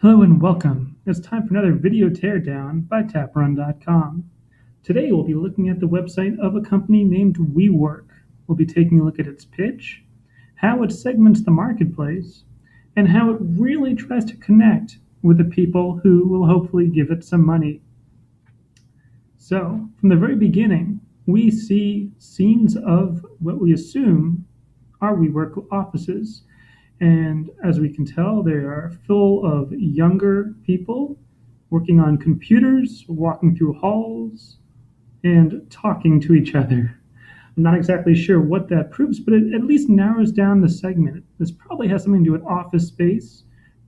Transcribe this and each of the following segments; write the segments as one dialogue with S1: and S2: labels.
S1: Hello and welcome. It's time for another video teardown by taprun.com. Today we'll be looking at the website of a company named WeWork. We'll be taking a look at its pitch, how it segments the marketplace, and how it really tries to connect with the people who will hopefully give it some money. So, from the very beginning, we see scenes of what we assume are WeWork offices. And as we can tell, they are full of younger people working on computers, walking through halls, and talking to each other. I'm not exactly sure what that proves, but it at least narrows down the segment. This probably has something to do with office space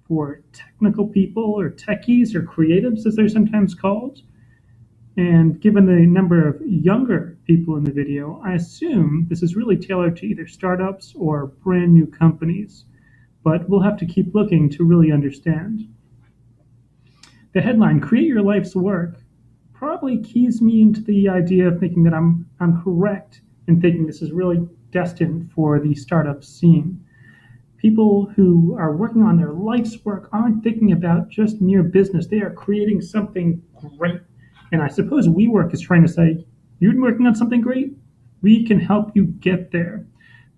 S1: for technical people or techies or creatives, as they're sometimes called. And given the number of younger people in the video, I assume this is really tailored to either startups or brand new companies, but we'll have to keep looking to really understand. The headline, Create Your Life's Work, probably keys me into the idea of thinking that I'm correct in thinking this is really destined for the startup scene. People who are working on their life's work aren't thinking about just mere business. They are creating something great. And I suppose WeWork is trying to say, you're working on something great? We can help you get there,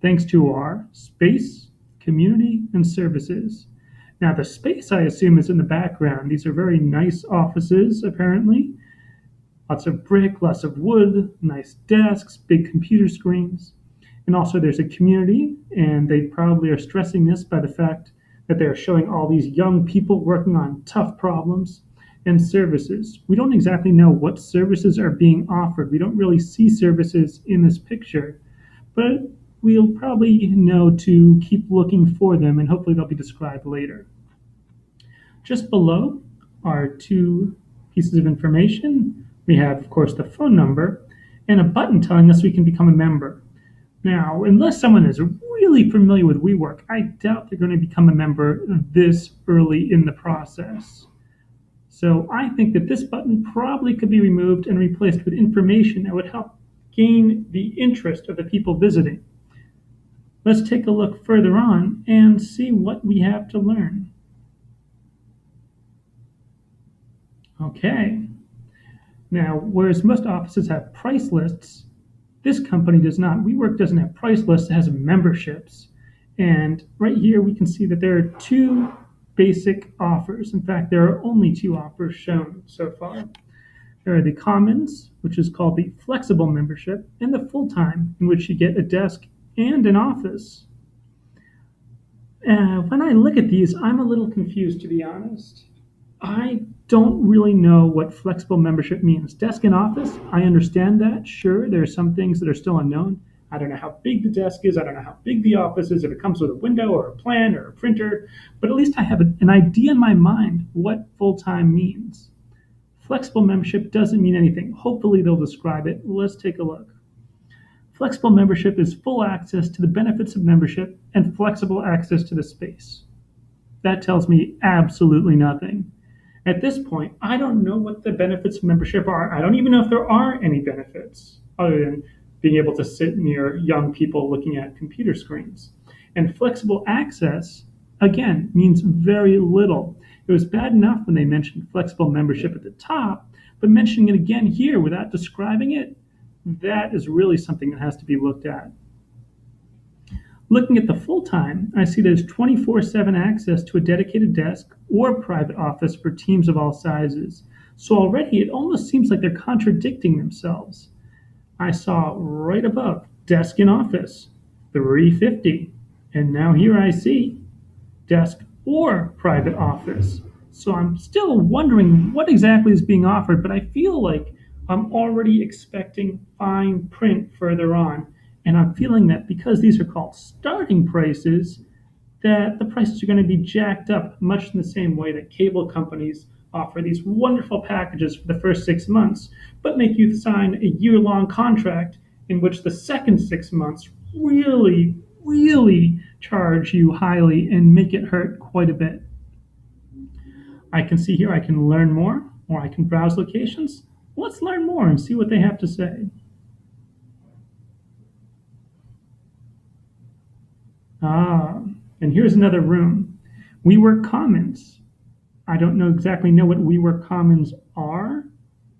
S1: thanks to our space, community, and services. Now, the space, I assume, is in the background. These are very nice offices, apparently. Lots of brick, lots of wood, nice desks, big computer screens. And also there's a community, and they probably are stressing this by the fact that they're showing all these young people working on tough problems and services. We don't exactly know what services are being offered. We don't really see services in this picture, but we'll probably know to keep looking for them, and hopefully they'll be described later. Just below are two pieces of information. We have, of course, the phone number and a button telling us we can become a member. Now, unless someone is really familiar with WeWork, I doubt they're going to become a member this early in the process. So I think that this button probably could be removed and replaced with information that would help gain the interest of the people visiting. Let's take a look further on and see what we have to learn. Okay. Now, whereas most offices have price lists, this company does not. WeWork doesn't have price lists, it has memberships. And right here we can see that there are two basic offers. In fact, there are only two offers shown so far. There are the Commons, which is called the Flexible Membership, and the Full-Time, in which you get a desk and an office. When I look at these, I'm a little confused, to be honest. I don't really know what flexible membership means. Desk and office, I understand that. Sure, there are some things that are still unknown. I don't know how big the desk is. I don't know how big the office is, if it comes with a window or a plan or a printer. But at least I have an idea in my mind what full-time means. Flexible membership doesn't mean anything. Hopefully they'll describe it. Let's take a look. Flexible membership is full access to the benefits of membership and flexible access to the space. That tells me absolutely nothing. At this point, I don't know what the benefits of membership are. I don't even know if there are any benefits other than being able to sit near young people looking at computer screens. And flexible access, again, means very little. It was bad enough when they mentioned flexible membership at the top, but mentioning it again here without describing it, that is really something that has to be looked at. Looking at the full-time, I see there's 24/7 access to a dedicated desk or private office for teams of all sizes. So already it almost seems like they're contradicting themselves. I saw right above, desk and office, $350. And now here I see desk or private office. So I'm still wondering what exactly is being offered, but I feel like I'm already expecting fine print further on. And I'm feeling that because these are called starting prices, that the prices are going to be jacked up much in the same way that cable companies offer these wonderful packages for the first 6 months, but make you sign a year-long contract in which the second 6 months really, really charge you highly and make it hurt quite a bit. I can see here I can learn more, or I can browse locations. Let's learn more and see what they have to say. Ah, and here's another room. WeWork Commons. I don't know what WeWork Commons are.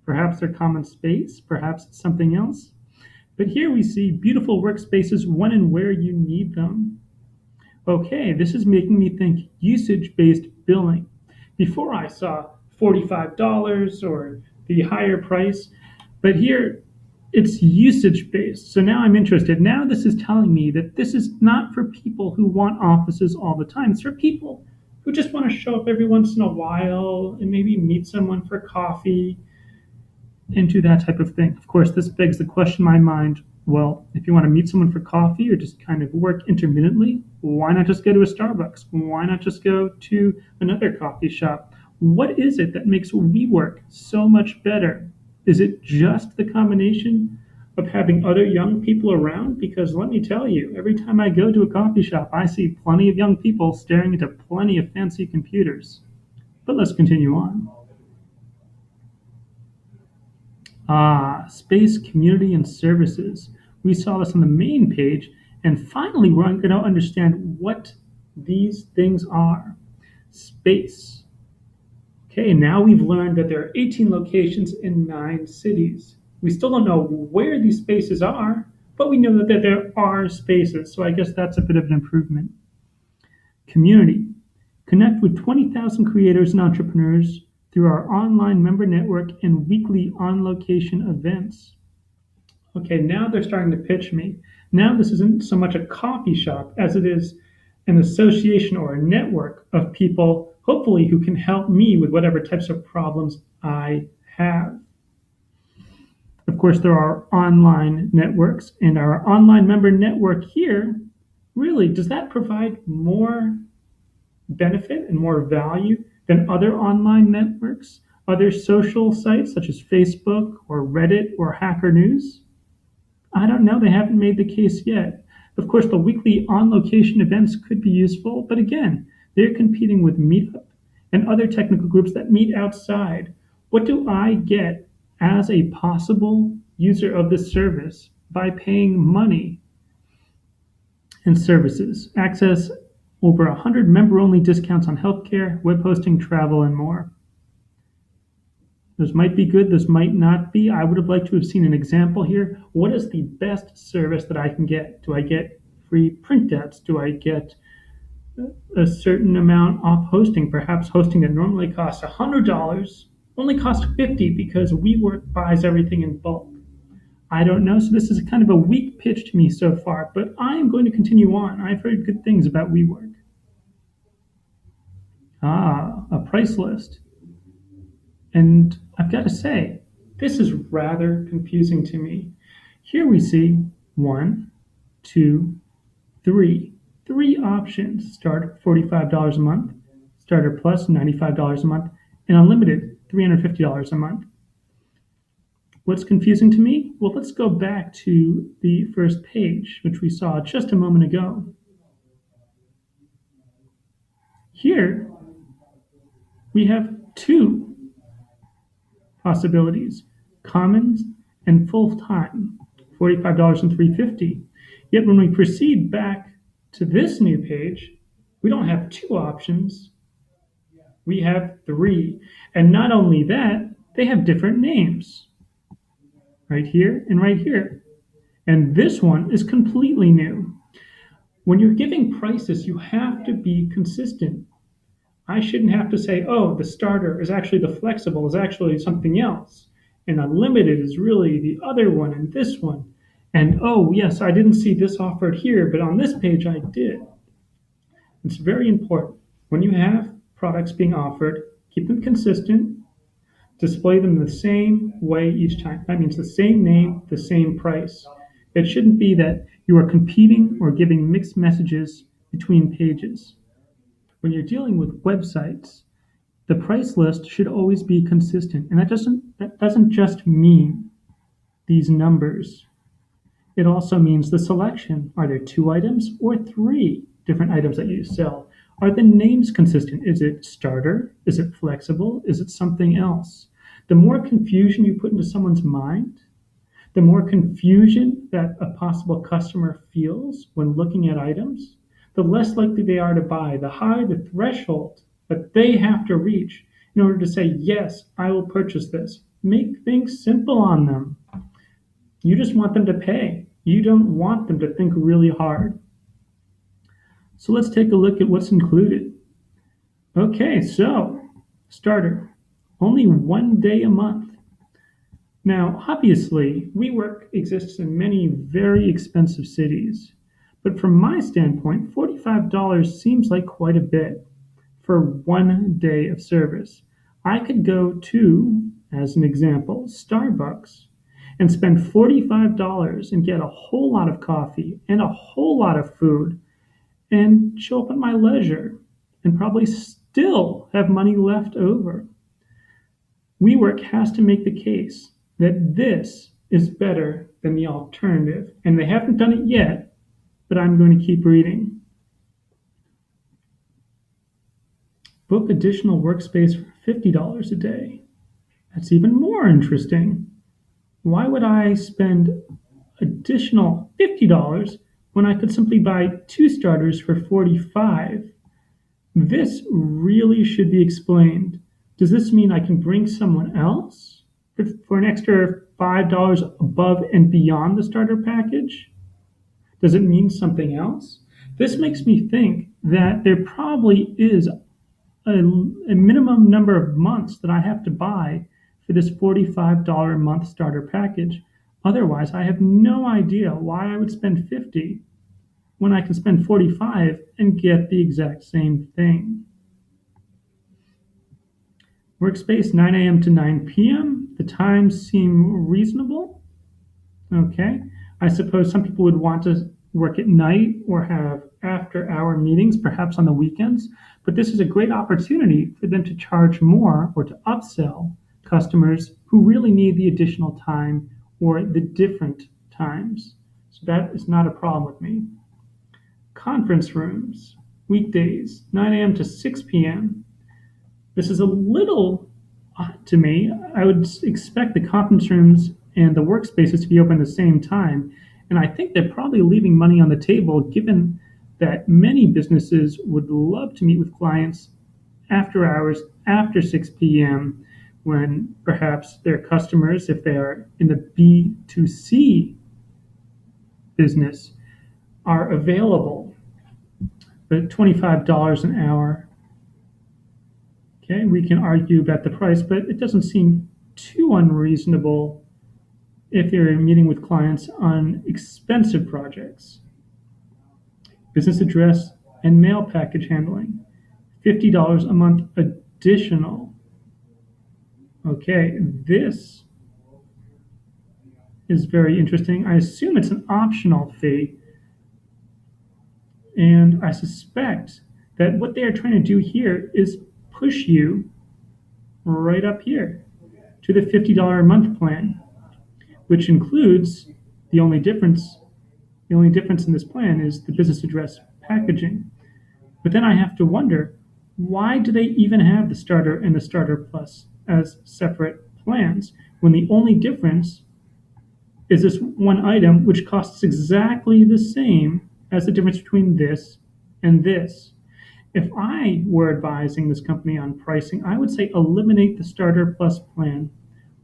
S1: Perhaps they're common space, perhaps it's something else. But here we see beautiful workspaces when and where you need them. Okay, this is making me think usage-based billing. Before I saw $45 or the higher price, but here it's usage-based. So now I'm interested. Now this is telling me that this is not for people who want offices all the time. It's for people who just want to show up every once in a while and maybe meet someone for coffee into that type of thing. Of course, this begs the question in my mind, well, if you want to meet someone for coffee or just kind of work intermittently, why not just go to a Starbucks? Why not just go to another coffee shop? What is it that makes WeWork so much better? Is it just the combination of having other young people around? Because let me tell you, every time I go to a coffee shop, I see plenty of young people staring into plenty of fancy computers. But let's continue on. Space, community, and services. We saw this on the main page, and finally we're going to understand what these things are. Space. Okay, now we've learned that there are 18 locations in 9 cities. We still don't know where these spaces are, but we know that there are spaces, so I guess that's a bit of an improvement. Community. Connect with 20,000 creators and entrepreneurs through our online member network and weekly on-location events. Okay, now they're starting to pitch me. Now this isn't so much a coffee shop as it is an association or a network of people, hopefully, who can help me with whatever types of problems I have. Of course, there are online networks, and our online member network here, really, does that provide more benefit and more value than other online networks, other social sites such as Facebook or Reddit or Hacker News? I don't know. They haven't made the case yet. Of course, the weekly on location events could be useful, but again, they're competing with Meetup and other technical groups that meet outside. What do I get as a possible user of this service by paying money? And services, access over 100 member-only discounts on healthcare, web hosting, travel, and more. Those might be good, those might not be. I would have liked to have seen an example here. What is the best service that I can get? Do I get free printouts? Do I get a certain amount off hosting? Perhaps hosting that normally costs $100 only costs $50 because WeWork buys everything in bulk. I don't know. So this is kind of a weak pitch to me so far, but I am going to continue on. I've heard good things about WeWork. A price list. And I've got to say, this is rather confusing to me. Here we see 1, 2, 3. 3 options. Start $45 a month, Starter Plus $95 a month, and Unlimited $350 a month. What's confusing to me? Well, let's go back to the first page, which we saw just a moment ago. Here, we have 2 possibilities, commons and full-time, $45 and $350. Yet when we proceed back to this new page, we don't have 2 options, we have 3. And not only that, they have different names. Right here and right here. And this one is completely new. When you're giving prices, you have to be consistent. I shouldn't have to say, oh, the starter is actually the flexible is actually something else. And unlimited is really the other one and this one. And oh, yes, I didn't see this offered here, but on this page I did. It's very important. When you have products being offered, keep them consistent. Display them the same way each time. That means the same name, the same price. It shouldn't be that you are competing or giving mixed messages between pages. When you're dealing with websites, the price list should always be consistent. And that doesn't just mean these numbers. It also means the selection. Are there 2 items or 3 different items that you sell? Are the names consistent? Is it starter? Is it flexible? Is it something else? The more confusion you put into someone's mind, the more confusion that a possible customer feels when looking at items, the less likely they are to buy. The higher the threshold that they have to reach in order to say, yes, I will purchase this. Make things simple on them. You just want them to pay. You don't want them to think really hard. So let's take a look at what's included. Okay, so starter, only 1 day a month. Now, obviously, WeWork exists in many very expensive cities, but from my standpoint, $45 seems like quite a bit for 1 day of service. I could go to, as an example, Starbucks and spend $45 and get a whole lot of coffee and a whole lot of food and show up at my leisure and probably still have money left over. WeWork has to make the case that this is better than the alternative, and they haven't done it yet, but I'm going to keep reading. Book additional workspace for $50 a day. That's even more interesting. Why would I spend additional $50 when I could simply buy two starters for $45? This really should be explained. Does this mean I can bring someone else for an extra $5 above and beyond the starter package? Does it mean something else? This makes me think that there probably is a minimum number of months that I have to buy for this $45 a month starter package. Otherwise, I have no idea why I would spend $50 when I can spend $45 and get the exact same thing. Workspace 9 a.m. to 9 p.m. The times seem reasonable. Okay. I suppose some people would want to work at night or have after-hour meetings, perhaps on the weekends, but this is a great opportunity for them to charge more or to upsell customers who really need the additional time or the different times. So that is not a problem with me. Conference rooms, weekdays, 9 a.m. to 6 p.m. This is a little odd to me. I would expect the conference rooms and the workspaces to be open at the same time. And I think they're probably leaving money on the table given that many businesses would love to meet with clients after hours, after 6 p.m., when perhaps their customers, if they are in the B2C business, are available. But $25 an hour, okay, we can argue about the price, but it doesn't seem too unreasonable if you're meeting with clients on expensive projects. Business address and mail package handling, $50 a month additional. Okay, this is very interesting. I assume it's an optional fee, and I suspect that what they are trying to do here is push you right up here to the $50 a month plan, which includes the only difference in this plan is the business address packaging. But then I have to wonder, why do they even have the starter and the starter plus as separate plans when the only difference is this one item which costs exactly the same as the difference between this and this? If I were advising this company on pricing, I would say eliminate the starter plus plan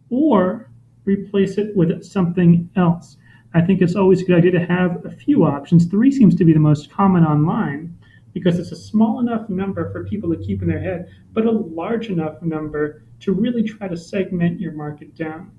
S1: or replace it with something else. I think it's always a good idea to have a few options. 3 seems to be the most common online because it's a small enough number for people to keep in their head, but a large enough number to really try to segment your market down.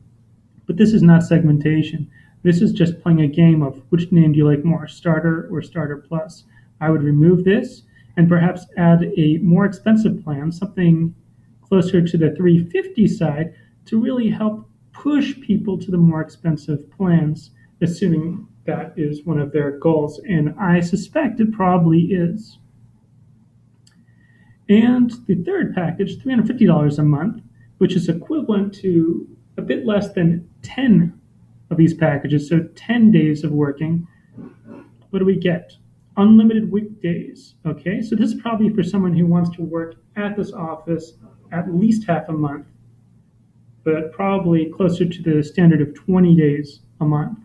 S1: But this is not segmentation. This is just playing a game of which name do you like more, starter or starter plus. I would remove this and perhaps add a more expensive plan, something closer to the $350 side, to really help push people to the more expensive plans, assuming that is one of their goals, and I suspect it probably is. And the third package, $350 a month, which is equivalent to a bit less than 10 of these packages, so 10 days of working. What do we get? Unlimited weekdays. Okay, so this is probably for someone who wants to work at this office at least half a month, but probably closer to the standard of 20 days a month.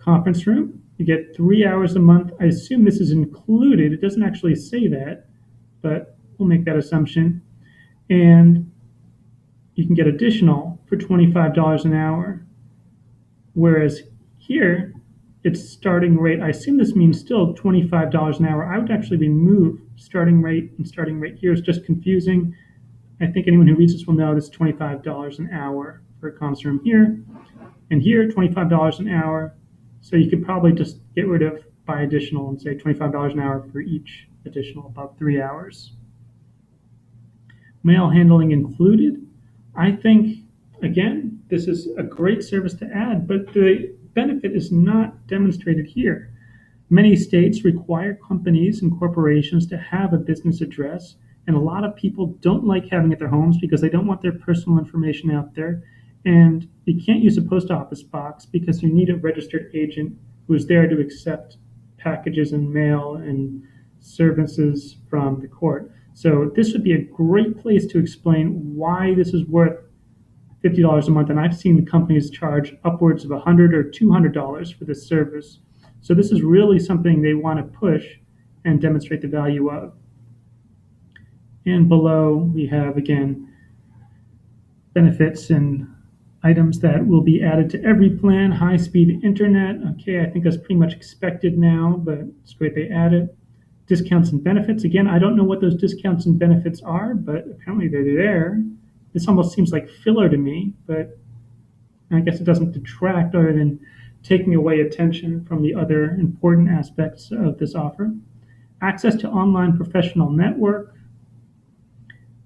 S1: Conference room, you get 3 hours a month. I assume this is included. It doesn't actually say that, but we'll make that assumption. And you can get additional for $25 an hour. Whereas here, it's starting rate. I assume this means still $25 an hour. I would actually remove starting rate, and starting rate here is just confusing. I think anyone who reads this will know this is $25 an hour for a conference room here. And here, $25 an hour. So you could probably just get rid of by additional and say $25 an hour for each additional, about 3 hours. Mail handling included. I think, again, this is a great service to add, but the benefit is not demonstrated here. Many states require companies and corporations to have a business address, and a lot of people don't like having it at their homes because they don't want their personal information out there. And you can't use a post office box because you need a registered agent who is there to accept packages and mail and services from the court. So this would be a great place to explain why this is worth $50 a month. And I've seen the companies charge upwards of $100 or $200 for this service. So this is really something they want to push and demonstrate the value of. And below we have, again, benefits and items that will be added to every plan. High-speed internet. Okay, I think that's pretty much expected now, but it's great they add it. Discounts and benefits. Again, I don't know what those discounts and benefits are, but apparently they're there. This almost seems like filler to me, but I guess it doesn't detract other than taking away attention from the other important aspects of this offer. Access to online professional network.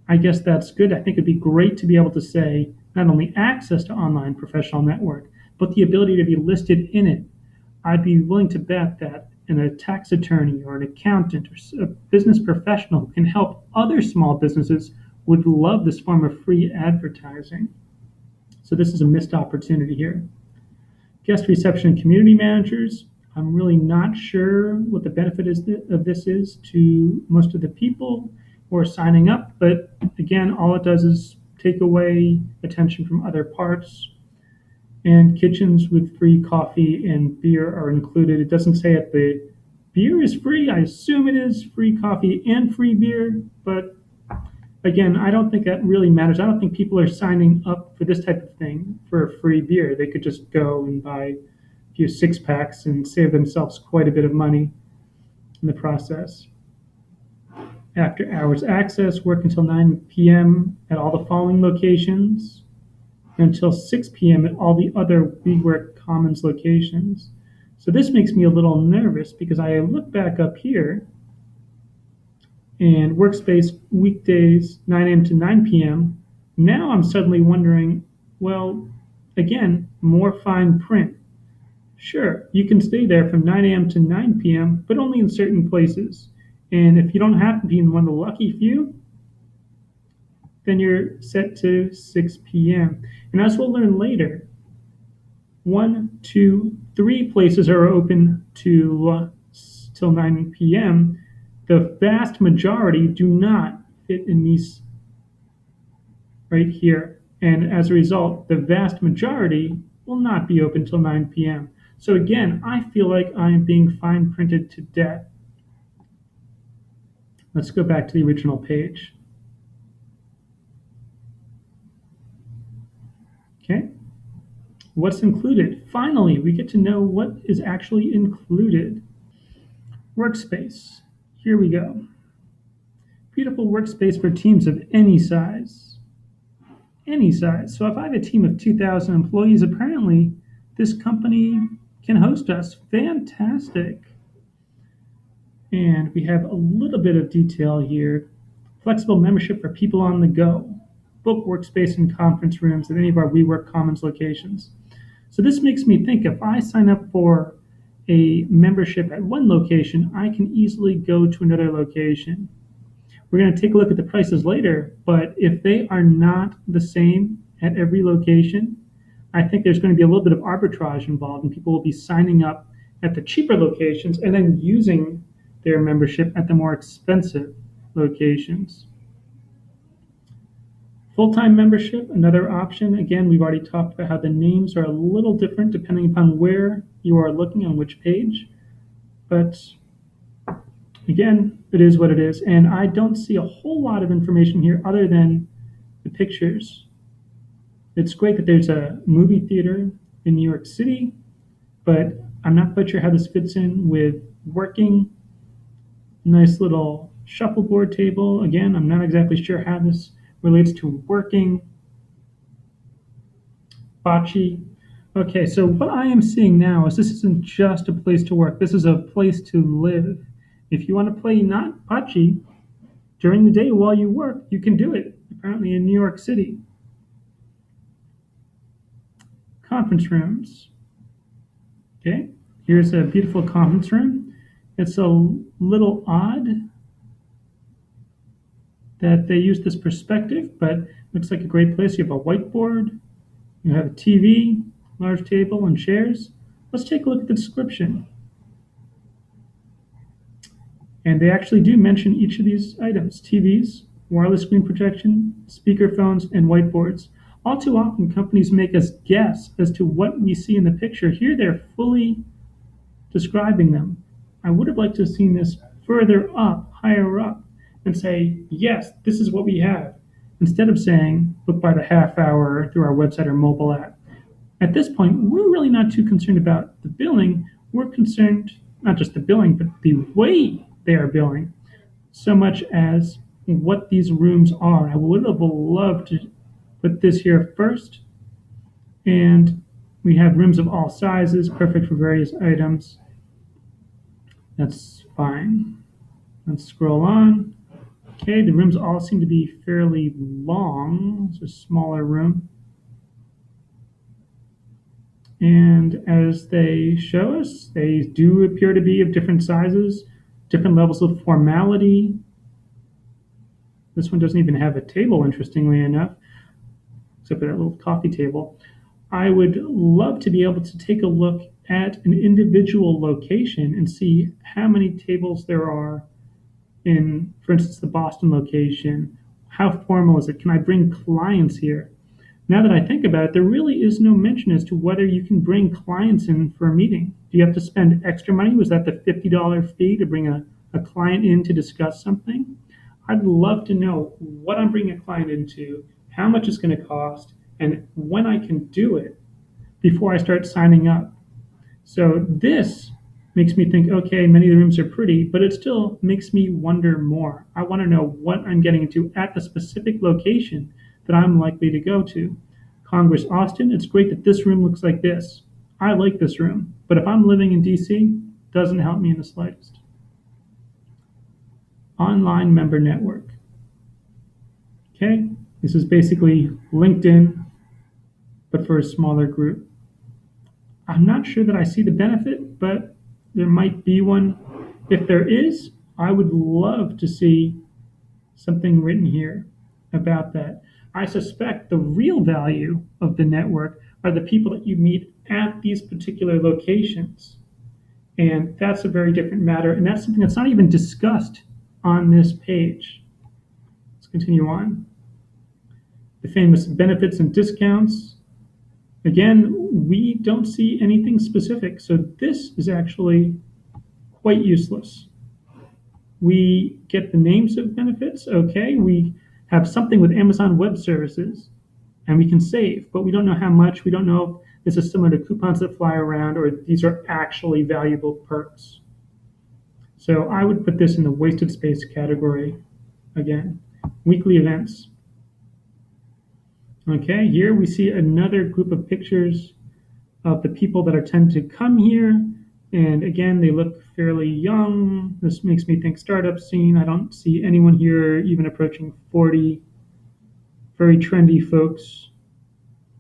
S1: I guess that's good. I think it'd be great to be able to say not only access to online professional network, but the ability to be listed in it. I'd be willing to bet that a tax attorney or an accountant or a business professional who can help other small businesses would love this form of free advertising. So this is a missed opportunity here. Guest reception and community managers. I'm really not sure what the benefit of this is to most of the people who are signing up, but again, all it does is take away attention from other parts. And kitchens with free coffee and beer are included. It doesn't say if the beer is free. I assume it is free coffee and free beer, but again, I don't think that really matters. I don't think people are signing up for this type of thing for a free beer. They could just go and buy a few six-packs and save themselves quite a bit of money in the process. After hours access, work until 9 p.m. at all the following locations, until 6 p.m. at all the other WeWork Commons locations. So this makes me a little nervous because I look back up here and workspace weekdays 9 a.m. to 9 p.m. Now I'm suddenly wondering, well, again, more fine print. Sure, you can stay there from 9 a.m. to 9 p.m., but only in certain places. And if you don't happen to be in one of the lucky few, then you're set to 6 p.m. And as we'll learn later, 1, 2, 3 places are open till 9 p.m. The vast majority do not fit in these right here. And as a result, the vast majority will not be open till 9 p.m. So again, I feel like I am being fine printed to death. Let's go back to the original page. Okay. What's included? Finally, we get to know what is actually included. Workspace. Here we go. Beautiful workspace for teams of any size. Any size. So if I have a team of 2,000 employees, apparently this company can host us. Fantastic. And we have a little bit of detail here. Flexible membership for people on the go. Book workspace and conference rooms at any of our WeWork Commons locations. So this makes me think if I sign up for a membership at one location, I can easily go to another location. We're going to take a look at the prices later, but if they are not the same at every location, I think there's going to be a little bit of arbitrage involved, and people will be signing up at the cheaper locations and then using their membership at the more expensive locations. Full-time membership, another option. Again, we've already talked about how the names are a little different depending upon where you are looking on which page. But again, it is what it is. And I don't see a whole lot of information here other than the pictures. It's great that there's a movie theater in New York City, but I'm not quite sure how this fits in with working. Nice little shuffleboard table. Again, I'm not exactly sure how this relates to working. Bocce. Okay, so what I am seeing now is this isn't just a place to work. This is a place to live. If you want to play not bocce during the day while you work, you can do it. Apparently in New York City. Conference rooms. Okay, here's a beautiful conference room. It's a little odd that they use this perspective, but looks like a great place. You have a whiteboard, you have a TV, large table, and chairs. Let's take a look at the description. And they actually do mention each of these items: TVs, wireless screen protection, speaker phones, and whiteboards. All too often, companies make us guess as to what we see in the picture. Here, they're fully describing them. I would have liked to have seen this further up, higher up, and say, yes, this is what we have, instead of saying, book by the half hour through our website or mobile app. At this point, we're really not too concerned about the billing. We're concerned, not just the billing, but the way they are billing, so much as what these rooms are. I would have loved to put this here first. And we have rooms of all sizes, perfect for various items. That's fine. Let's scroll on. Okay, the rooms all seem to be fairly long. It's a smaller room. And as they show us, they do appear to be of different sizes, different levels of formality. This one doesn't even have a table, interestingly enough, except for that little coffee table. I would love to be able to take a look at an individual location and see how many tables there are in, for instance, the Boston location. How formal is it? Can I bring clients here? Now that I think about it, there really is no mention as to whether you can bring clients in for a meeting. Do you have to spend extra money? Was that the $50 fee to bring a client in to discuss something? I'd love to know what I'm bringing a client into, how much it's going to cost, and when I can do it before I start signing up. So this makes me think, okay, many of the rooms are pretty, but it still makes me wonder more. I want to know what I'm getting into at the specific location that I'm likely to go to. Congress Austin, it's great that this room looks like this. I like this room, but if I'm living in DC, it doesn't help me in the slightest. Online member network. Okay, this is basically LinkedIn, but for a smaller group. I'm not sure that I see the benefit, but there might be one. If there is, I would love to see something written here about that. I suspect the real value of the network are the people that you meet at these particular locations. And that's a very different matter. And that's something that's not even discussed on this page. Let's continue on. The famous benefits and discounts. Again, we don't see anything specific. So this is actually quite useless. We get the names of benefits. Okay, we have something with Amazon Web Services, and we can save, but we don't know how much. We don't know if this is similar to coupons that fly around or these are actually valuable perks. So I would put this in the wasted space category again. Weekly events. Okay, here we see another group of pictures of the people that are tend to come here. And again, they look fairly young. This makes me think startup scene. I don't see anyone here even approaching 40. Very trendy folks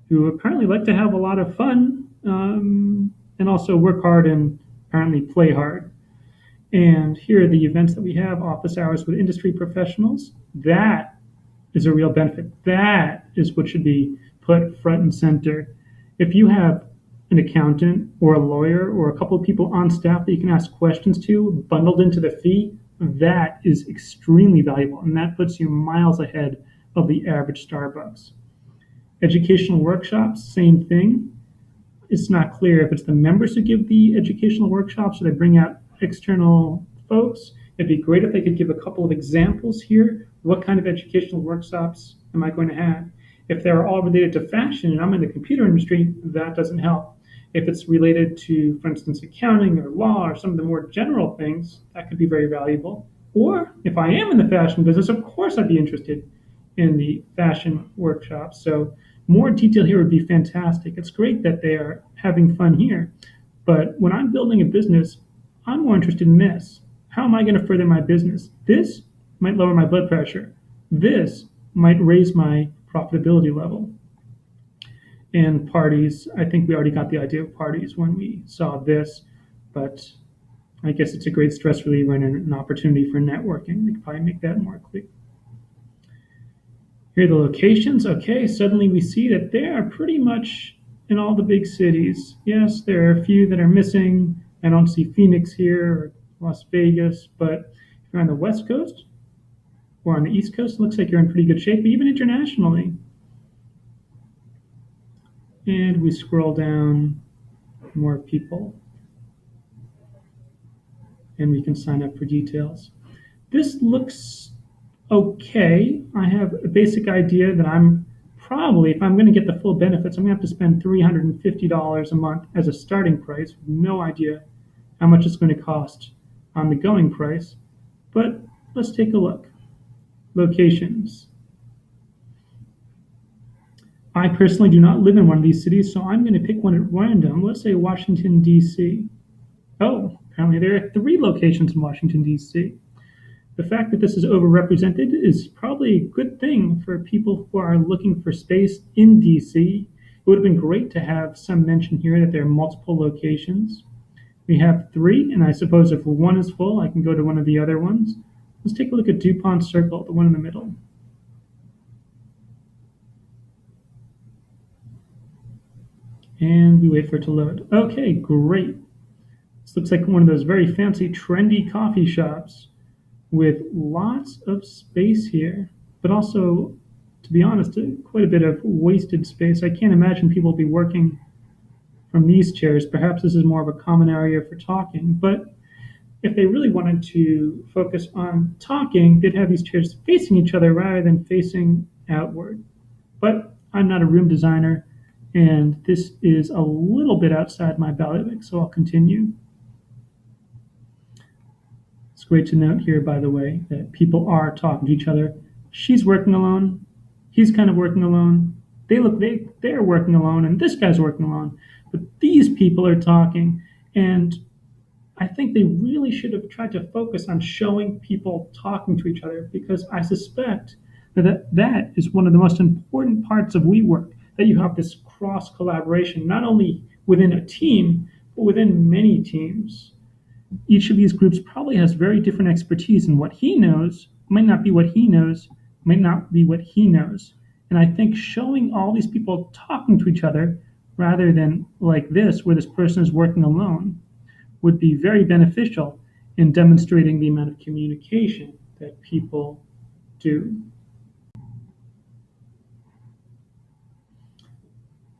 S1: who apparently like to have a lot of fun and also work hard and apparently play hard. And here are the events that we have: office hours with industry professionals. That is a real benefit. That is what should be put front and center. If you have an accountant or a lawyer or a couple of people on staff that you can ask questions to bundled into the fee, that is extremely valuable, and that puts you miles ahead of the average Starbucks. Educational workshops, same thing. It's not clear if it's the members who give the educational workshops or they bring out external folks. It'd be great if they could give a couple of examples here What kind of educational workshops am I going to have? If they're all related to fashion and I'm in the computer industry, that doesn't help. If it's related to, for instance, accounting or law or some of the more general things, that could be very valuable. Or if I am in the fashion business, of course I'd be interested in the fashion workshops. So more detail here would be fantastic. It's great that they are having fun here. But when I'm building a business, I'm more interested in this. How am I going to further my business? This might lower my blood pressure. This might raise my profitability level. And parties, I think we already got the idea of parties when we saw this, but I guess it's a great stress reliever and an opportunity for networking. We could probably make that more clear. Here are the locations. Okay, suddenly we see that they are pretty much in all the big cities. Yes, there are a few that are missing. I don't see Phoenix here or Las Vegas, but if you're on the West Coast or on the East Coast, it looks like you're in pretty good shape, even internationally. And we scroll down, more people, and we can sign up for details. This looks okay. I have a basic idea that I'm probably, if I'm going to get the full benefits, I'm going to have to spend $350 a month as a starting price. No idea how much it's going to cost on the going price, but let's take a look. Locations. I personally do not live in one of these cities, so I'm going to pick one at random. Let's say Washington, D.C. Oh, apparently there are 3 locations in Washington, D.C. The fact that this is overrepresented is probably a good thing for people who are looking for space in DC. It would have been great to have some mention here that there are multiple locations. We have 3, and I suppose if one is full, I can go to one of the other ones. Let's take a look at DuPont Circle, the one in the middle. And we wait for it to load. Okay, great. This looks like one of those very fancy, trendy coffee shops with lots of space here, but also, to be honest, quite a bit of wasted space. I can't imagine people be working from these chairs. Perhaps this is more of a common area for talking, but if they really wanted to focus on talking, they'd have these chairs facing each other rather than facing outward. But I'm not a room designer, and this is a little bit outside my bailiwick, so I'll continue. It's great to note here, by the way, that people are talking to each other. She's working alone. He's kind of working alone. They're working alone, and this guy's working alone. But these people are talking, and I think they really should have tried to focus on showing people talking to each other, because I suspect that is one of the most important parts of WeWork, that you have this cross collaboration, not only within a team, but within many teams. Each of these groups probably has very different expertise, and what he knows might not be what he knows, might not be what he knows. And I think showing all these people talking to each other rather than like this, where this person is working alone, would be very beneficial in demonstrating the amount of communication that people do.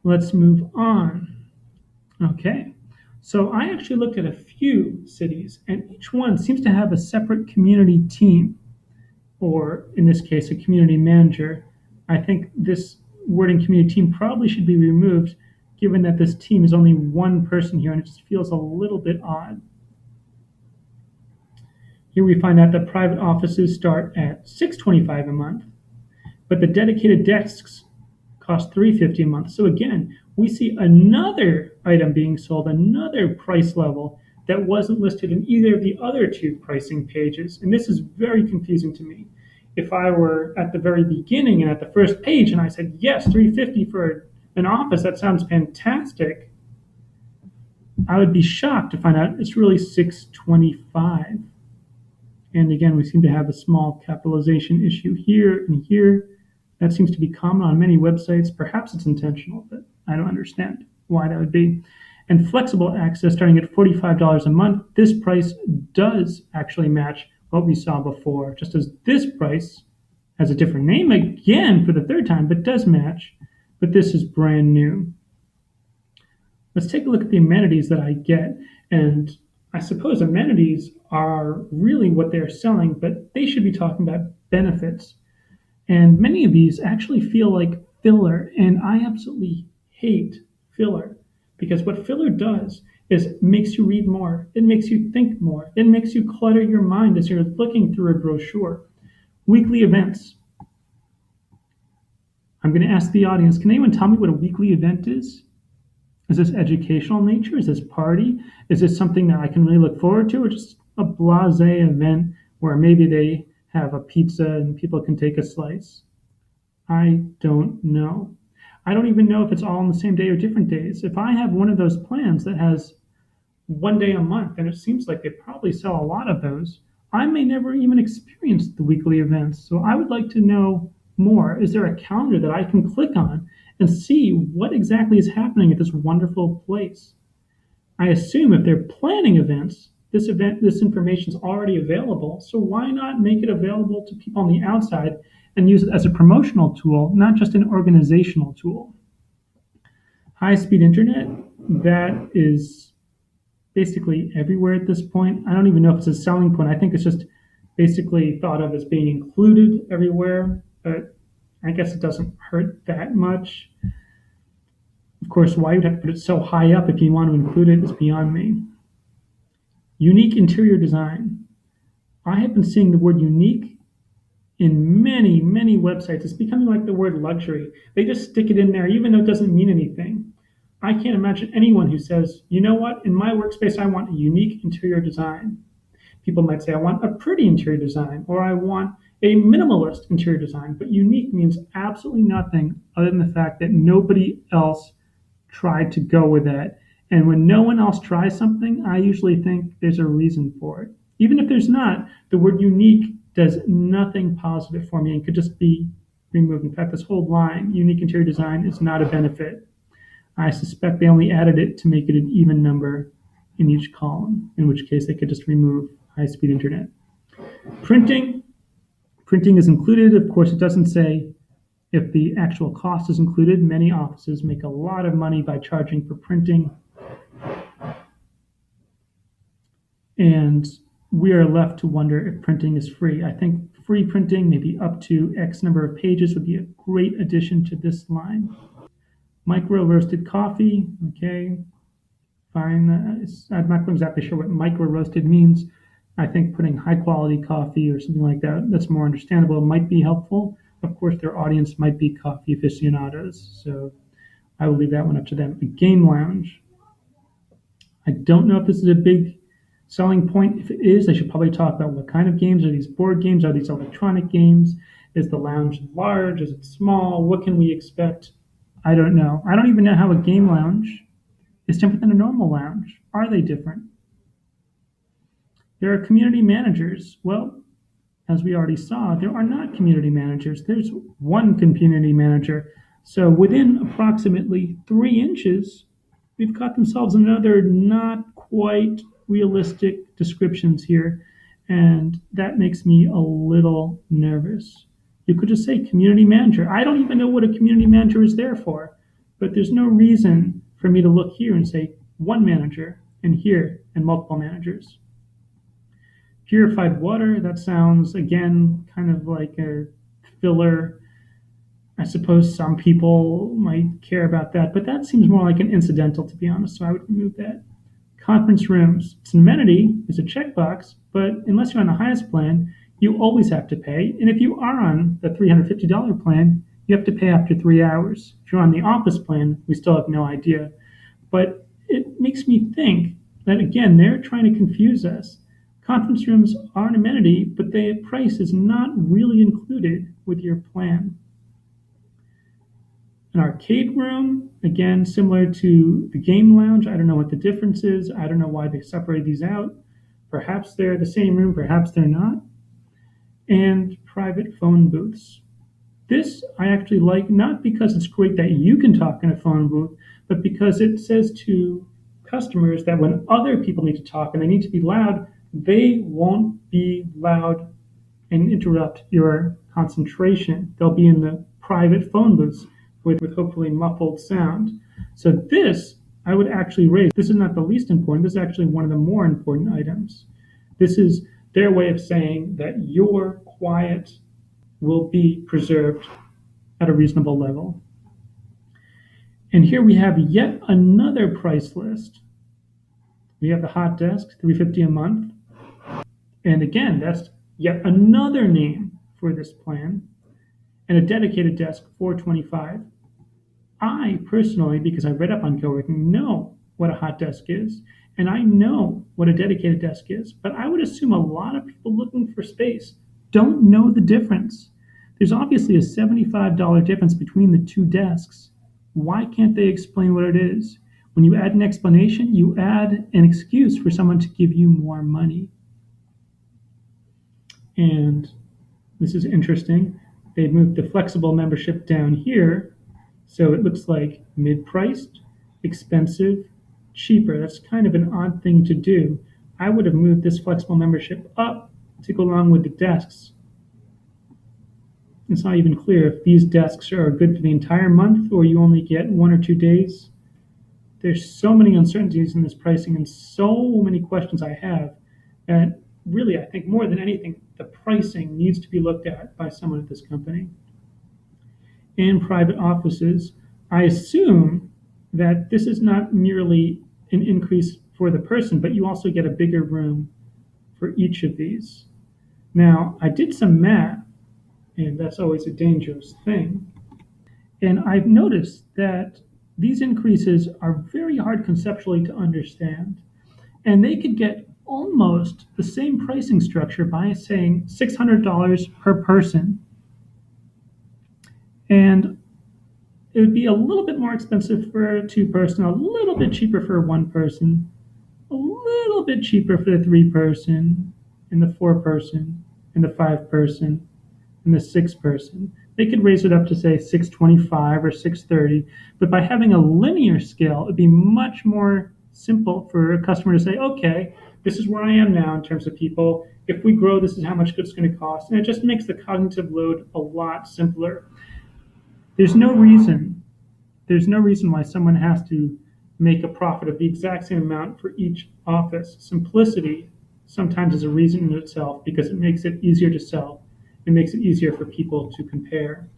S1: Let's move on. Okay. So I actually looked at a few cities, and each one seems to have a separate community team, or in this case, a community manager. I think this wording community team probably should be removed, given that this team is only one person here, and it just feels a little bit odd. Here we find out that private offices start at $625 a month, but the dedicated desks cost $350 a month. So again, we see another item being sold, another price level that wasn't listed in either of the other 2 pricing pages. And this is very confusing to me. If I were at the very beginning and at the first page and I said, yes, $350 for an office, that sounds fantastic, I would be shocked to find out it's really $625. And again, we seem to have a small capitalization issue here and here. That seems to be common on many websites. Perhaps it's intentional, but I don't understand why that would be. And flexible access starting at $45 a month. This price does actually match what we saw before, just as this price has a different name again for the 3rd time, but does match. But this is brand new. Let's take a look at the amenities that I get. And I suppose amenities are really what they're selling, but they should be talking about benefits. And many of these actually feel like filler, and I absolutely hate filler because what filler does is it makes you read more, it makes you think more, it makes you clutter your mind as you're looking through a brochure. Weekly events. I'm going to ask the audience, can anyone tell me what a weekly event is? Is this educational nature? Is this party? Is this something that I can really look forward to, or just a blasé event where maybe they have a pizza and people can take a slice? I don't know. I don't even know if it's all on the same day or different days. If I have one of those plans that has one day a month, and it seems like they probably sell a lot of those, I may never even experience the weekly events. So I would like to know more. Is there a calendar that I can click on and see what exactly is happening at this wonderful place? I assume if they're planning events, this information is already available. So why not make it available to people on the outside and use it as a promotional tool, not just an organizational tool? High-speed internet, that is basically everywhere at this point. I don't even know if it's a selling point. I think it's just basically thought of as being included everywhere, but I guess it doesn't hurt that much. Of course, why you'd have to put it so high up if you want to include it is beyond me. Unique interior design. I have been seeing the word unique in many, many websites. It's becoming like the word luxury. They just stick it in there, even though it doesn't mean anything. I can't imagine anyone who says, you know what, in my workspace, I want a unique interior design. People might say, I want a pretty interior design, or I want a minimalist interior design, but unique means absolutely nothing other than the fact that nobody else tried to go with that. And when no one else tries something, I usually think there's a reason for it. Even if there's not, the word unique does nothing positive for me and could just be removed. In fact, this whole line, unique interior design, is not a benefit. I suspect they only added it to make it an even number in each column, in which case they could just remove high-speed internet. Printing. Printing is included. Of course, it doesn't say if the actual cost is included. Many offices make a lot of money by charging for printing. And we are left to wonder if printing is free. I think free printing, maybe up to X number of pages, would be a great addition to this line. Micro roasted coffee, okay, fine. I'm not exactly sure what micro roasted means. I think putting high quality coffee or something like that, that's more understandable, might be helpful. Of course, their audience might be coffee aficionados, so I will leave that one up to them. A game lounge. I don't know if this is a big selling point. If it is, they should probably talk about what kind of games. Are these board games? Are these electronic games? Is the lounge large? Is it small? What can we expect? I don't know. I don't even know how a game lounge is different than a normal lounge. Are they different? There are community managers. Well, as we already saw, there are not community managers. There's one community manager. So within approximately 3 inches, we've got themselves another not quite realistic descriptions here. And that makes me a little nervous. You could just say community manager. I don't even know what a community manager is there for, but there's no reason for me to look here and say one manager and here and multiple managers. Purified water, that sounds, again, kind of like a filler. I suppose some people might care about that, but that seems more like an incidental, to be honest, so I would remove that. Conference rooms, it's an amenity, it's a checkbox, but unless you're on the highest plan, you always have to pay. And if you are on the $350 plan, you have to pay after 3 hours. If you're on the office plan, we still have no idea. But it makes me think that, again, they're trying to confuse us. Conference rooms are an amenity, but the price is not really included with your plan. An arcade room, again, similar to the game lounge. I don't know what the difference is. I don't know why they separate these out. Perhaps they're the same room, perhaps they're not. And private phone booths. This I actually like, not because it's great that you can talk in a phone booth, but because it says to customers that when other people need to talk and they need to be loud, they won't be loud and interrupt your concentration. They'll be in the private phone booths with hopefully muffled sound. So this I would actually raise. This is not the least important. This is actually one of the more important items. This is their way of saying that your quiet will be preserved at a reasonable level. And here we have yet another price list. We have the hot desk, $350 a month. And again, that's yet another name for this plan. And a dedicated desk, $425. I personally, because I read up on co-working, know what a hot desk is, and I know what a dedicated desk is, but I would assume a lot of people looking for space don't know the difference. There's obviously a $75 difference between the two desks. Why can't they explain what it is? When you add an explanation, you add an excuse for someone to give you more money. And this is interesting. They've moved the flexible membership down here. So it looks like mid-priced, expensive, cheaper. That's kind of an odd thing to do. I would have moved this flexible membership up to go along with the desks. It's not even clear if these desks are good for the entire month or you only get 1 or 2 days. There's so many uncertainties in this pricing and so many questions I have that really, I think more than anything, the pricing needs to be looked at by someone at this company. In private offices, I assume that this is not merely an increase for the person, but you also get a bigger room for each of these. Now, I did some math, and that's always a dangerous thing. And I've noticed that these increases are very hard conceptually to understand. And they could get almost the same pricing structure by saying $600 per person. And it would be a little bit more expensive for a 2-person, a little bit cheaper for a 1-person, a little bit cheaper for the 3-person, and the 4-person, and the 5-person, and the 6-person. They could raise it up to say 625 or 630, but by having a linear scale, it'd be much more simple for a customer to say, okay, this is where I am now in terms of people. If we grow, this is how much it's going to cost. And it just makes the cognitive load a lot simpler. There's no reason why someone has to make a profit of the exact same amount for each office. Simplicity sometimes is a reason in itself because it makes it easier to sell. It makes it easier for people to compare.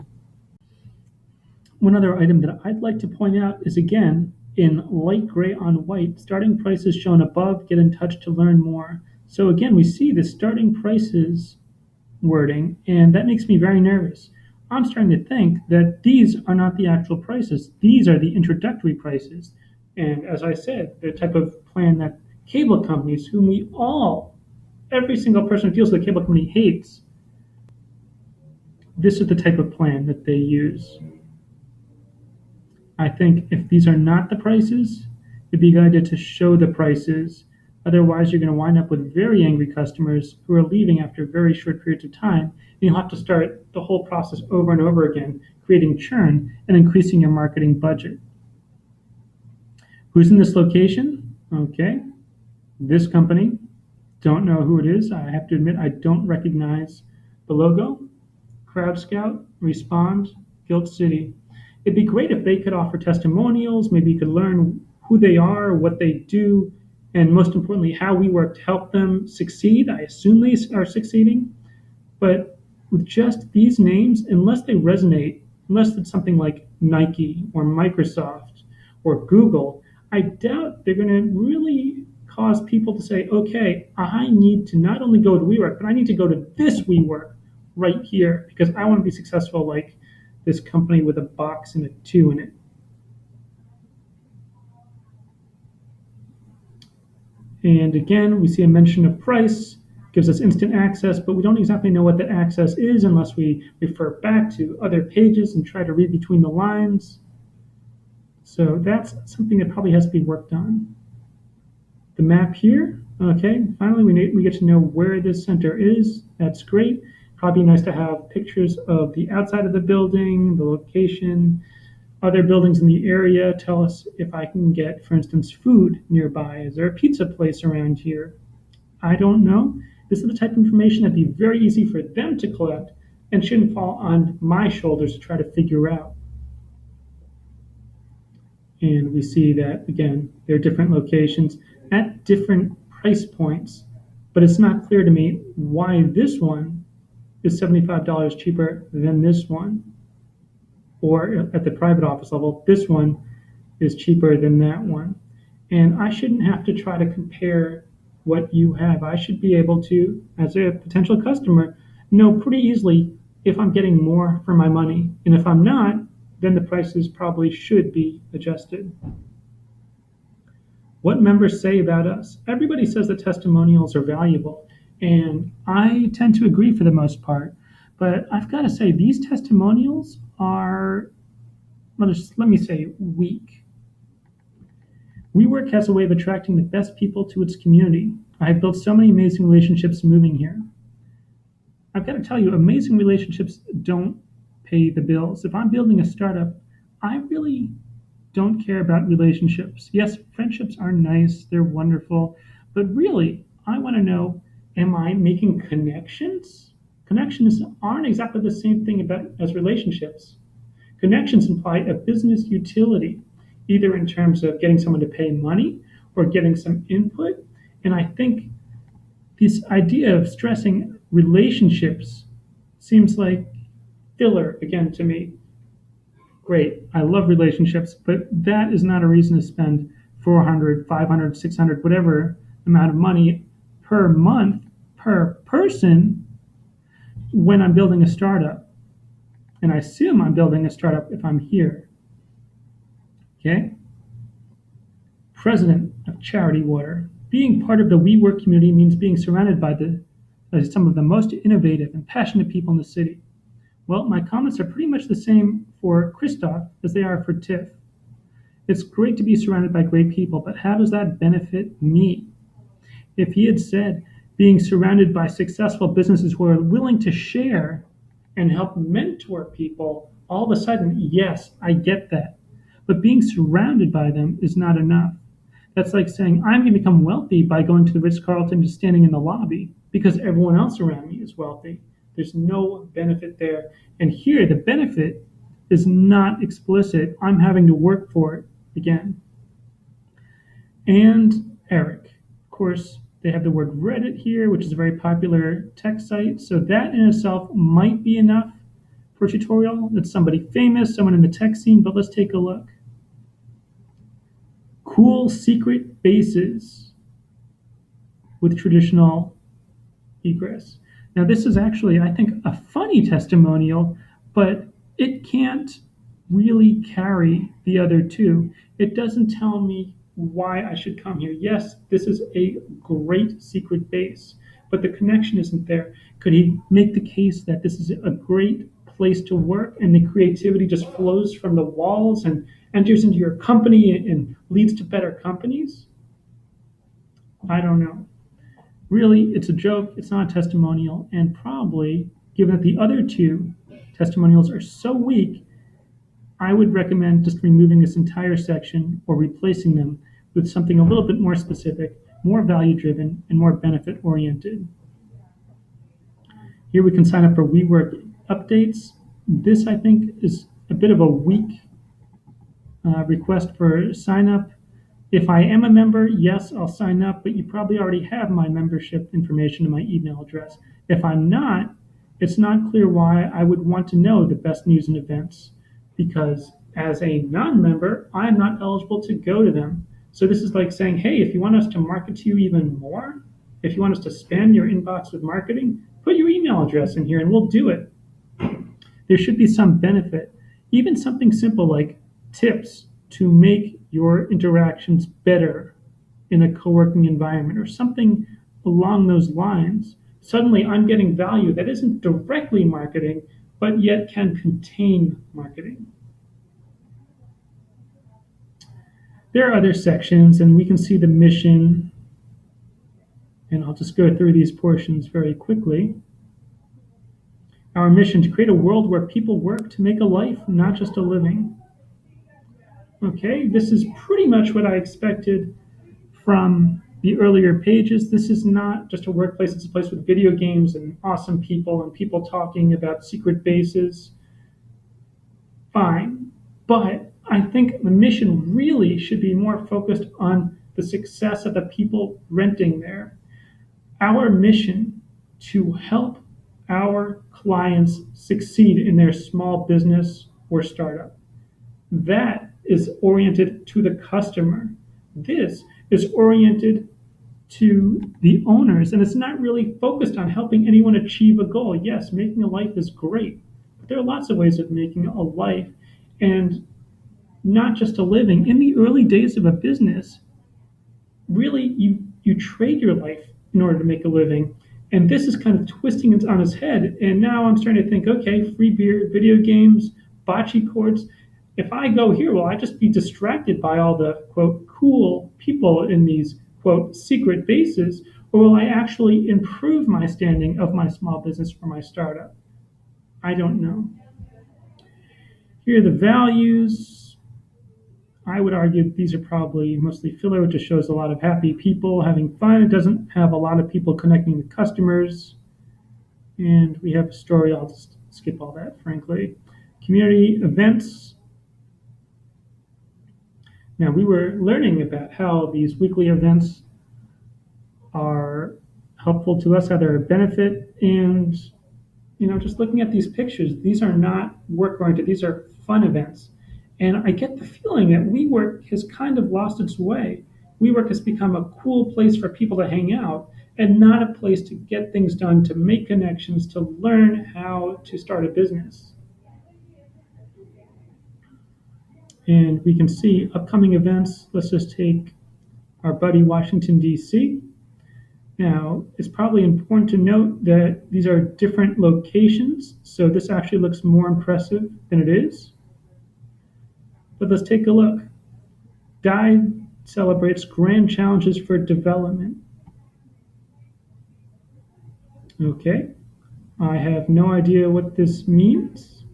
S1: One other item that I'd like to point out is, again, in light gray on white, starting prices shown above, get in touch to learn more. So again, we see the starting prices wording, and that makes me very nervous. I'm starting to think that these are not the actual prices. These are the introductory prices. And as I said, the type of plan that cable companies, whom every single person who deals with a cable company hates, this is the type of plan that they use. I think if these are not the prices, it'd be a good idea to show the prices. Otherwise, you're going to wind up with very angry customers who are leaving after very short periods of time. And you'll have to start the whole process over and over again, creating churn and increasing your marketing budget. Who's in this location? Okay. This company. Don't know who it is. I have to admit, I don't recognize the logo. Crowd Scout, Respond, Guild City. It'd be great if they could offer testimonials. Maybe you could learn who they are, what they do, and most importantly, how WeWork to help them succeed. I assume they are succeeding. But with just these names, unless they resonate, unless it's something like Nike or Microsoft or Google, I doubt they're going to really cause people to say, okay, I need to not only go to WeWork, but I need to go to this WeWork right here because I want to be successful like this company with a box and a 2 in it. And again, we see a mention of price, gives us instant access, but we don't exactly know what that access is unless we refer back to other pages and try to read between the lines. So that's something that probably has to be worked on. The map here, okay, finally we get to know where this center is. That's great. Probably nice to have pictures of the outside of the building, the location, other buildings in the area. Tell us if I can get, for instance, food nearby. Is there a pizza place around here? I don't know. This is the type of information that'd be very easy for them to collect and shouldn't fall on my shoulders to try to figure out. And we see that, again, there are different locations at different price points, but it's not clear to me why this one is $75 cheaper than this one, or at the private office level, this one is cheaper than that one. And I shouldn't have to try to compare what you have. I should be able to, as a potential customer, know pretty easily if I'm getting more for my money. And if I'm not, then the prices probably should be adjusted. What members say about us. Everybody says that testimonials are valuable, and I tend to agree for the most part. But I've got to say, these testimonials are, let me say, weak. WeWork has a way of attracting the best people to its community. I have built so many amazing relationships moving here. I've got to tell you, amazing relationships don't pay the bills. If I'm building a startup, I really don't care about relationships. Yes, friendships are nice, they're wonderful, but really, I want to know, am I making connections? Connections aren't exactly the same thing as relationships. Connections imply a business utility, either in terms of getting someone to pay money or getting some input. And I think this idea of stressing relationships seems like filler again to me. Great, I love relationships, but that is not a reason to spend 400, 500, 600, whatever amount of money per month per person when I'm building a startup. And I assume I'm building a startup if I'm here. Okay? President of Charity Water. Being part of the WeWork community means being surrounded by some of the most innovative and passionate people in the city. Well, my comments are pretty much the same for Christoph as they are for Tiff. It's great to be surrounded by great people, but how does that benefit me? If he had said being surrounded by successful businesses who are willing to share and help mentor people, all of a sudden, yes, I get that. But being surrounded by them is not enough. That's like saying I'm going to become wealthy by going to the Ritz-Carlton and just standing in the lobby because everyone else around me is wealthy. There's no benefit there. And here, the benefit is not explicit. I'm having to work for it again. And Eric. Of course, they have the word Reddit here, which is a very popular tech site. So that in itself might be enough for a tutorial. It's somebody famous, someone in the tech scene, but let's take a look. Cool secret bases with traditional egress. Now, this is actually, I think, a funny testimonial, but it can't really carry the other two. It doesn't tell me why I should come here. Yes, this is a great secret base, but the connection isn't there. Could he make the case that this is a great place to work and the creativity just flows from the walls and enters into your company and leads to better companies? I don't know. Really, it's a joke, it's not a testimonial, and probably, given that the other two testimonials are so weak, I would recommend just removing this entire section or replacing them with something a little bit more specific, more value-driven, and more benefit-oriented. Here we can sign up for WeWork updates. This, I think, is a bit of a weak request for sign-up. If I am a member, yes, I'll sign up, but you probably already have my membership information and my email address. If I'm not, it's not clear why I would want to know the best news and events, because as a non-member, I'm not eligible to go to them. So this is like saying, hey, if you want us to market to you even more, if you want us to spam your inbox with marketing, put your email address in here and we'll do it. There should be some benefit, even something simple like tips to make your interactions better in a co-working environment or something along those lines. Suddenly I'm getting value that isn't directly marketing, but yet can contain marketing. There are other sections, and we can see the mission, and I'll just go through these portions very quickly. Our mission: to create a world where people work to make a life, not just a living. Okay, this is pretty much what I expected from the earlier pages. This is not just a workplace, it's a place with video games and awesome people and people talking about secret bases. Fine, but I think the mission really should be more focused on the success of the people renting there. Our mission to help our clients succeed in their small business or startup. That is oriented to the customer. This is oriented to the owners, and it's not really focused on helping anyone achieve a goal. Yes, making a life is great, but there are lots of ways of making a life and not just a living. In the early days of a business, really you trade your life in order to make a living. And this is kind of twisting it on its head. And now I'm starting to think, okay, free beer, video games, bocce courts. If I go here, will I just be distracted by all the quote cool people in these quote secret bases, or will I actually improve my standing of my small business or my startup? I don't know. Here are the values. I would argue these are probably mostly filler. It just shows a lot of happy people having fun. It doesn't have a lot of people connecting with customers. And we have a story. I'll just skip all that, frankly. Community events. Now, we were learning about how these weekly events are helpful to us, how they're a benefit. And, just looking at these pictures, these are not work-oriented. These are fun events. And I get the feeling that WeWork has kind of lost its way. WeWork has become a cool place for people to hang out and not a place to get things done, to make connections, to learn how to start a business. And we can see upcoming events. Let's just take our buddy Washington, D.C. Now, it's probably important to note that these are different locations, so this actually looks more impressive than it is. But let's take a look. DIE celebrates grand challenges for development. Okay, I have no idea what this means,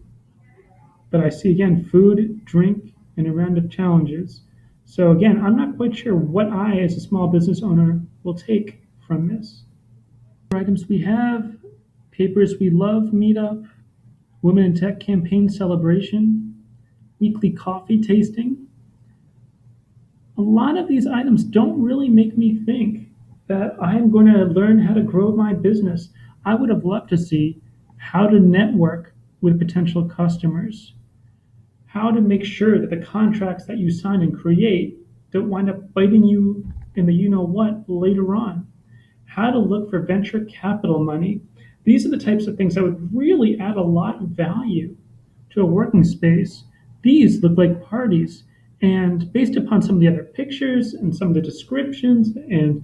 S1: but I see again food, drink, and a round of challenges. So again, I'm not quite sure what I, as a small business owner, will take from this. Items we have: Papers We Love meetup, Women in Tech campaign celebration, weekly coffee tasting. A lot of these items don't really make me think that I'm going to learn how to grow my business. I would have loved to see how to network with potential customers, how to make sure that the contracts that you sign and create don't wind up biting you in the you-know-what later on, how to look for venture capital money. These are the types of things that would really add a lot of value to a working space. These look like parties. And based upon some of the other pictures and some of the descriptions and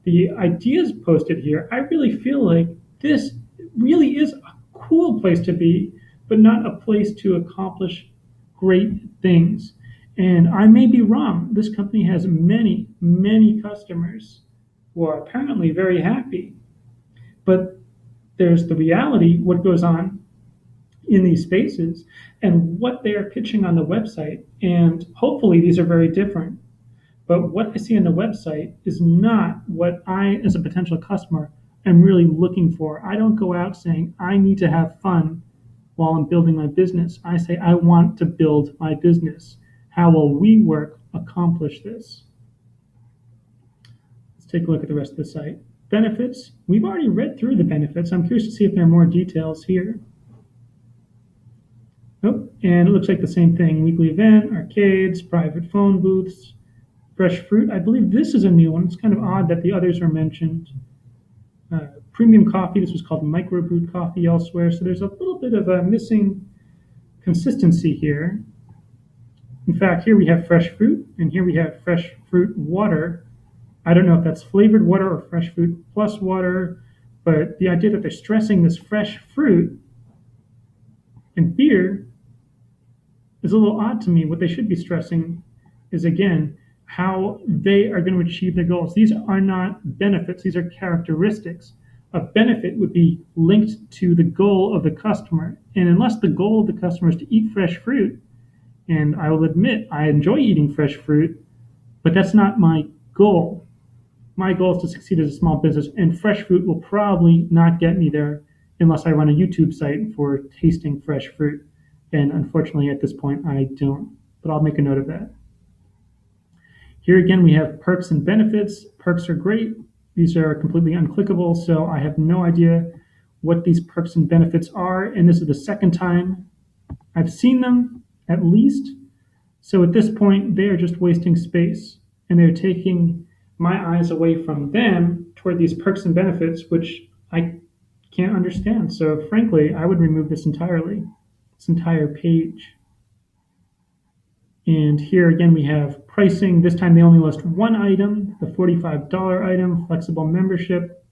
S1: the ideas posted here, I really feel like this really is a cool place to be, but not a place to accomplish great things. And I may be wrong. This company has many, many customers who are apparently very happy. But there's the reality, what goes on in these spaces, and what they are pitching on the website. And hopefully these are very different. But what I see on the website is not what I, as a potential customer, am really looking for. I don't go out saying, I need to have fun while I'm building my business. I say, I want to build my business. How will WeWork accomplish this? Let's take a look at the rest of the site. Benefits. We've already read through the benefits. I'm curious to see if there are more details here. Nope, and it looks like the same thing. Weekly event, arcades, private phone booths, fresh fruit. I believe this is a new one. It's kind of odd that the others are mentioned. Premium coffee. This was called microbrewed coffee elsewhere. So there's a little bit of a missing consistency here. In fact, here we have fresh fruit, and here we have fresh fruit water. I don't know if that's flavored water or fresh fruit plus water, but the idea that they're stressing this fresh fruit and beer is a little odd to me. What they should be stressing is, again, how they are going to achieve their goals. These are not benefits. These are characteristics. A benefit would be linked to the goal of the customer. And unless the goal of the customer is to eat fresh fruit, and I will admit I enjoy eating fresh fruit, but that's not my goal. My goal is to succeed as a small business, and fresh fruit will probably not get me there unless I run a YouTube site for tasting fresh fruit. And unfortunately, at this point, I don't. But I'll make a note of that. Here again, we have perks and benefits. Perks are great. These are completely unclickable, so I have no idea what these perks and benefits are, and this is the second time I've seen them, at least. So at this point, they are just wasting space, and they're taking my eyes away from them toward these perks and benefits, which I can't understand. So frankly, I would remove this entirely, this entire page. And here again, we have pricing. This time they only list one item, the $45 item, flexible membership.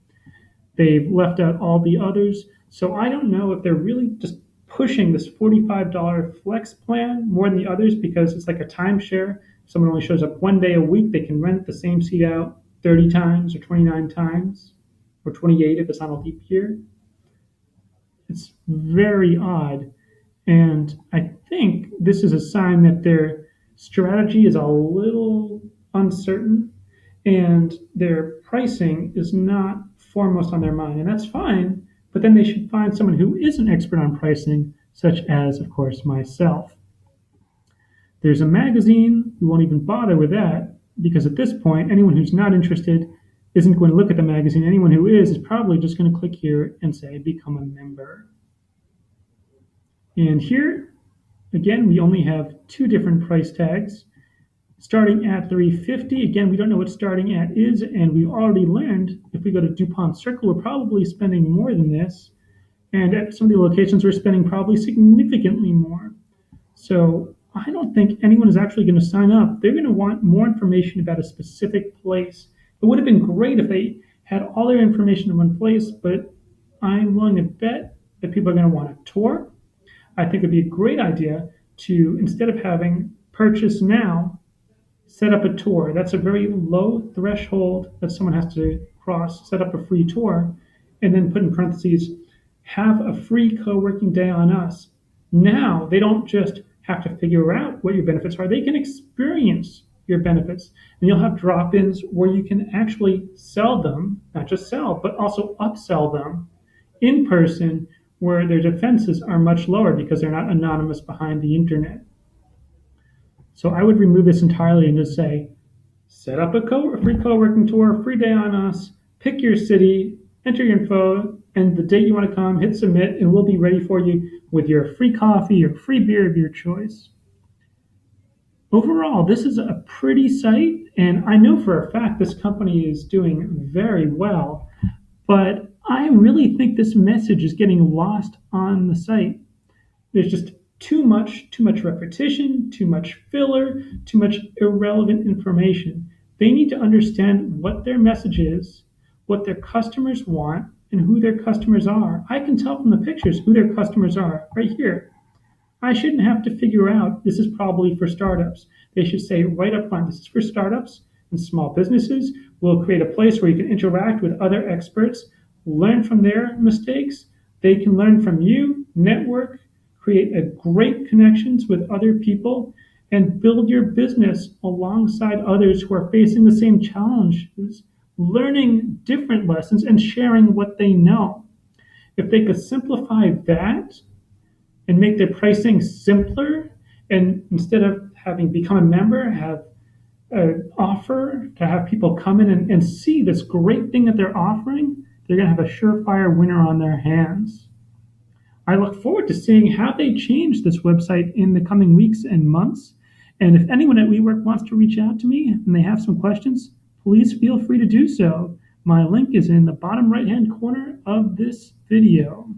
S1: They've left out all the others. So I don't know if they're really just pushing this $45 flex plan more than the others because it's like a timeshare. If someone only shows up one day a week, they can rent the same seat out 30 times or 29 times or 28 if it's on a leap year. It's very odd. And I think this is a sign that their strategy is a little uncertain and their pricing is not foremost on their mind. And that's fine, but then they should find someone who is an expert on pricing, such as, of course, myself. There's a magazine. We won't even bother with that because at this point, anyone who's not interested isn't going to look at the magazine. Anyone who is probably just going to click here and say, become a member. And here, again, we only have two different price tags. Starting at $350, again, we don't know what starting at is, and we've already learned if we go to DuPont Circle, we're probably spending more than this. And at some of the locations, we're spending probably significantly more. So I don't think anyone is actually going to sign up. They're going to want more information about a specific place. It would have been great if they had all their information in one place, but I'm willing to bet that people are going to want a tour. I think it'd be a great idea to, instead of having purchase now, set up a tour. That's a very low threshold that someone has to cross, set up a free tour, and then put in parentheses, have a free co-working day on us. Now, they don't just have to figure out what your benefits are. They can experience your benefits. And you'll have drop-ins where you can actually sell them, not just sell, but also upsell them in person where their defenses are much lower because they're not anonymous behind the internet. So I would remove this entirely and just say, set up a free co-working tour, free day on us, pick your city, enter your info, and the date you want to come, hit submit, and we'll be ready for you with your free coffee or free beer of your choice. Overall, this is a pretty site, and I know for a fact this company is doing very well, but I really think this message is getting lost on the site. There's just too much repetition, too much filler, too much irrelevant information. They need to understand what their message is, what their customers want, and who their customers are. I can tell from the pictures who their customers are right here. I shouldn't have to figure out this is probably for startups. They should say right up front, this is for startups and small businesses. We'll create a place where you can interact with other experts, learn from their mistakes. They can learn from you, network, create a great connections with other people, and build your business alongside others who are facing the same challenges, learning different lessons and sharing what they know. If they could simplify that and make their pricing simpler, and instead of having become a member, have an offer to have people come in and see this great thing that they're offering, they're going to have a surefire winner on their hands. I look forward to seeing how they change this website in the coming weeks and months. And if anyone at WeWork wants to reach out to me and they have some questions, please feel free to do so. My link is in the bottom right-hand corner of this video.